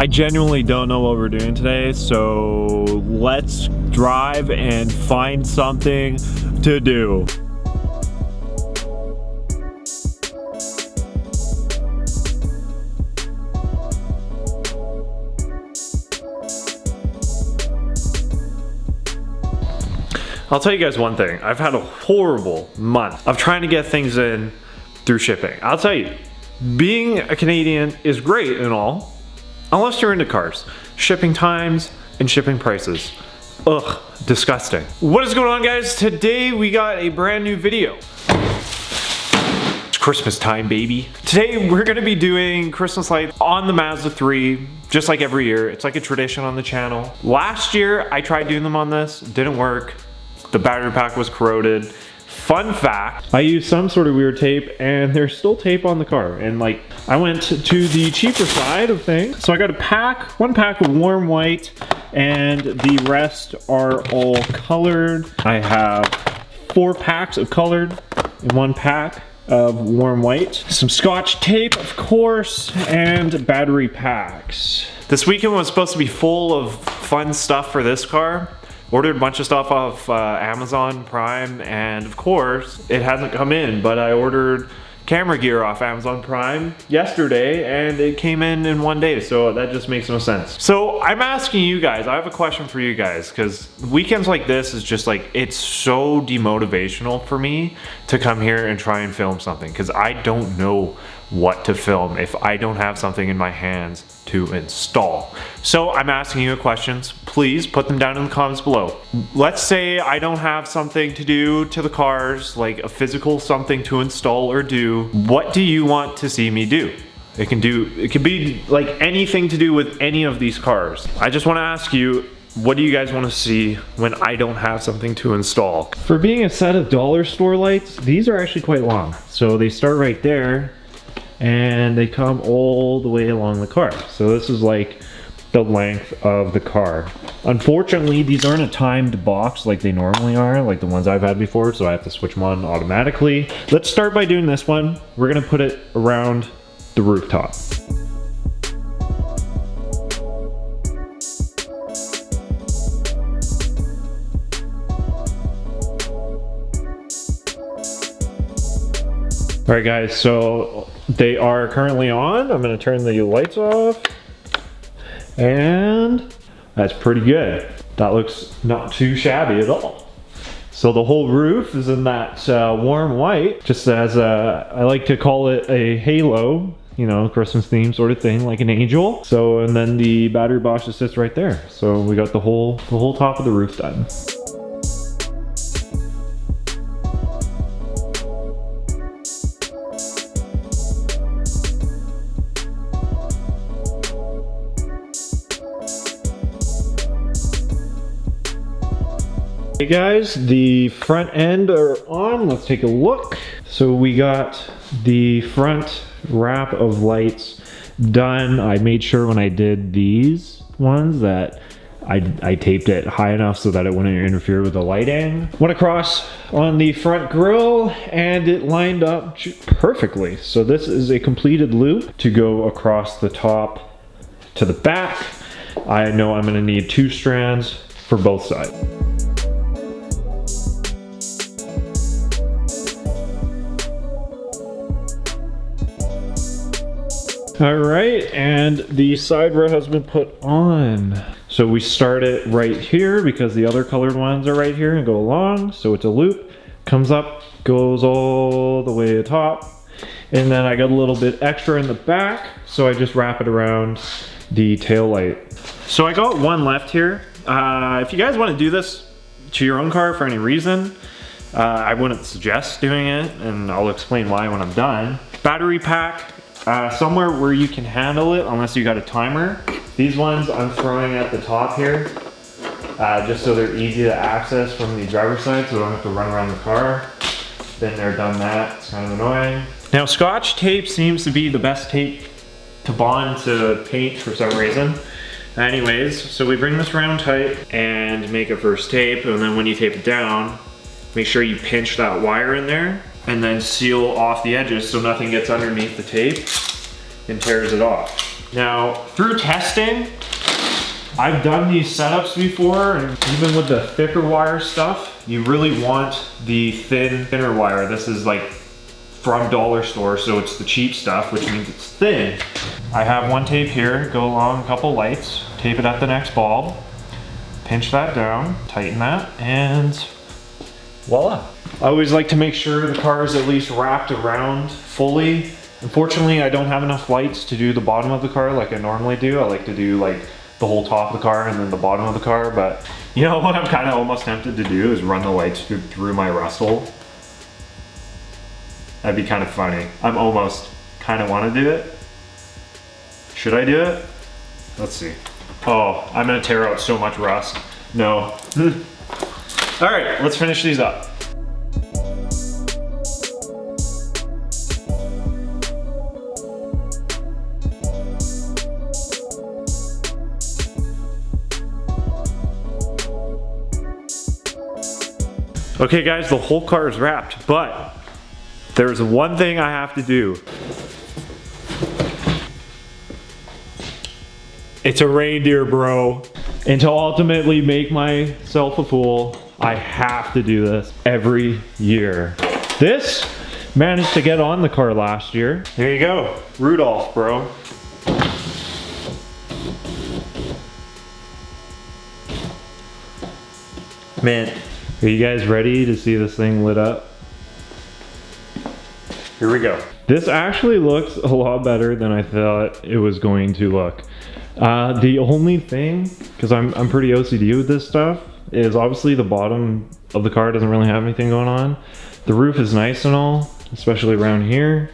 I genuinely don't know what we're doing today, so let's drive and find something to do. I'll tell you guys one thing. I've had a horrible month of trying to get things in through shipping. I'll tell you, being a Canadian is great and all, unless you're into cars. Shipping times and shipping prices. Ugh, disgusting. What is going on, guys? Today we got a brand new video. It's Christmas time, baby. Today we're gonna be doing Christmas lights on the Mazda 3, just like every year. It's like a tradition on the channel. Last year I tried doing them on this, didn't work. The battery pack was corroded. Fun fact, I used some sort of weird tape and there's still tape on the car. And like, I went to the cheaper side of things. So I got one pack of warm white and the rest are all colored. I have 4 packs of colored and 1 pack of warm white. Some Scotch tape, of course, and battery packs. This weekend was supposed to be full of fun stuff for this car. Ordered a bunch of stuff off Amazon Prime, and of course, it hasn't come in, but I ordered camera gear off Amazon Prime yesterday, and it came in 1 day, so that just makes no sense. So I'm asking you guys, I have a question for you guys, because weekends like this is just like, it's so demotivational for me to come here and try and film something, because I don't know what to film if I don't have something in my hands to install. So I'm asking you questions. Please put them down in the comments below. Let's say I don't have something to do to the cars, like a physical something to install or do. What do you want to see me do? It can be like anything to do with any of these cars. I just want to ask you, what do you guys want to see when I don't have something to install? For being a set of dollar store lights, these are actually quite long. So they start right there and they come all the way along the car. So this is like the length of the car. Unfortunately, these aren't a timed box like they normally are, like the ones I've had before, so I have to switch them on automatically. Let's start by doing this one. We're gonna put it around the rooftop. All right, guys, so they are currently on. I'm gonna turn the lights off. And that's pretty good. That looks not too shabby at all. So the whole roof is in that warm white, just as I like to call it a halo, you know, Christmas theme sort of thing, like an angel. So, and then the battery box just sits right there. So we got the whole top of the roof done. Hey guys, the front end are on. Let's take a look. So we got the front wrap of lights done. I made sure when I did these ones that I taped it high enough so that it wouldn't interfere with the lighting. Went across on the front grille and it lined up perfectly. So this is a completed loop to go across the top to the back. I know I'm gonna need 2 strands for both sides. All right, and the side rail has been put on. So we start it right here because the other colored ones are right here and go along. So it's a loop, comes up, goes all the way to the top. And then I got a little bit extra in the back, so I just wrap it around the tail light. So I got one left here. If you guys want to do this to your own car for any reason, I wouldn't suggest doing it, and I'll explain why when I'm done. Battery pack. Somewhere where you can handle it, unless you got a timer. These ones I'm throwing at the top here, just so they're easy to access from the driver's side, so I don't have to run around the car. Then they're done that, it's kind of annoying. Now Scotch tape seems to be the best tape to bond to paint for some reason. Anyways, so we bring this around tight and make a first tape, and then when you tape it down, make sure you pinch that wire in there and then seal off the edges so nothing gets underneath the tape and tears it off. Now, through testing, I've done these setups before, and even with the thicker wire stuff, you really want the thinner wire. This is like from dollar store, so it's the cheap stuff, which means it's thin. I have one tape here, go along a couple lights, tape it at the next bulb, pinch that down, tighten that, and voila. I always like to make sure the car is at least wrapped around fully. Unfortunately, I don't have enough lights to do the bottom of the car like I normally do. I like to do like the whole top of the car and then the bottom of the car, but you know what I'm kind of almost tempted to do is run the lights through my rust hole. That'd be kind of funny. I'm almost kind of want to do it. Should I do it? Let's see. Oh, I'm gonna tear out so much rust. No. All right, let's finish these up. Okay guys, the whole car is wrapped, but there's one thing I have to do. It's a reindeer, bro. And to ultimately make myself a fool, I have to do this every year. This managed to get on the car last year. There you go, Rudolph, bro. Man, are you guys ready to see this thing lit up? Here we go. This actually looks a lot better than I thought it was going to look. The only thing, because I'm pretty OCD with this stuff, is obviously the bottom of the car doesn't really have anything going on. The roof is nice and all, especially around here.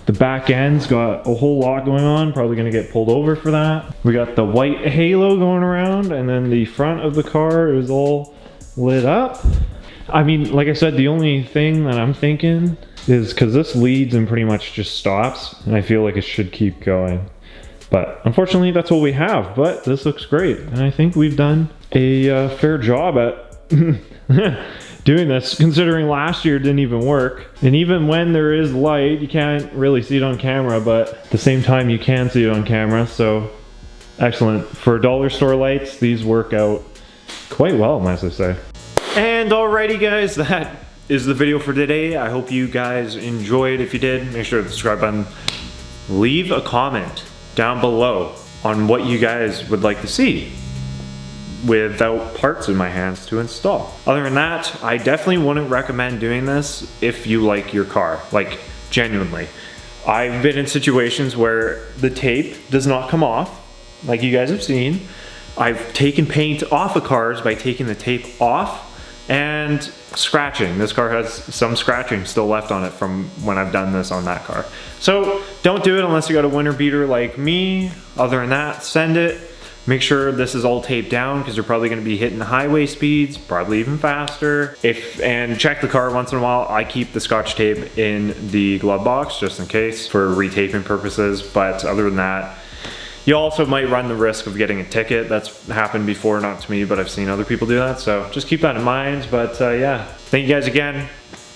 The back end's got a whole lot going on, probably gonna get pulled over for that. We got the white halo going around, and then the front of the car is all lit up. I mean, like I said, the only thing that I'm thinking is because this leads and pretty much just stops, and I feel like it should keep going. But unfortunately, that's what we have, but this looks great. And I think we've done a fair job at doing this, considering last year didn't even work. And even when there is light, you can't really see it on camera, but at the same time, you can see it on camera, so excellent. For dollar store lights, these work out quite well, must I say. And alrighty guys, that is the video for today. I hope you guys enjoyed. If you did, make sure to subscribe button. Leave a comment down below on what you guys would like to see without parts in my hands to install. Other than that, I definitely wouldn't recommend doing this if you like your car, like genuinely. I've been in situations where the tape does not come off, like you guys have seen. I've taken paint off of cars by taking the tape off and scratching. This car has some scratching still left on it from when I've done this on that car. So don't do it unless you got a winter beater like me. Other than that, send it. Make sure this is all taped down because you're probably going to be hitting highway speeds, probably even faster. And check the car once in a while. I keep the Scotch tape in the glove box just in case for retaping purposes. But other than that, you also might run the risk of getting a ticket. That's happened before, not to me, but I've seen other people do that. So just keep that in mind. But yeah, thank you guys again.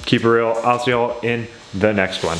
Keep it real. I'll see y'all in the next one.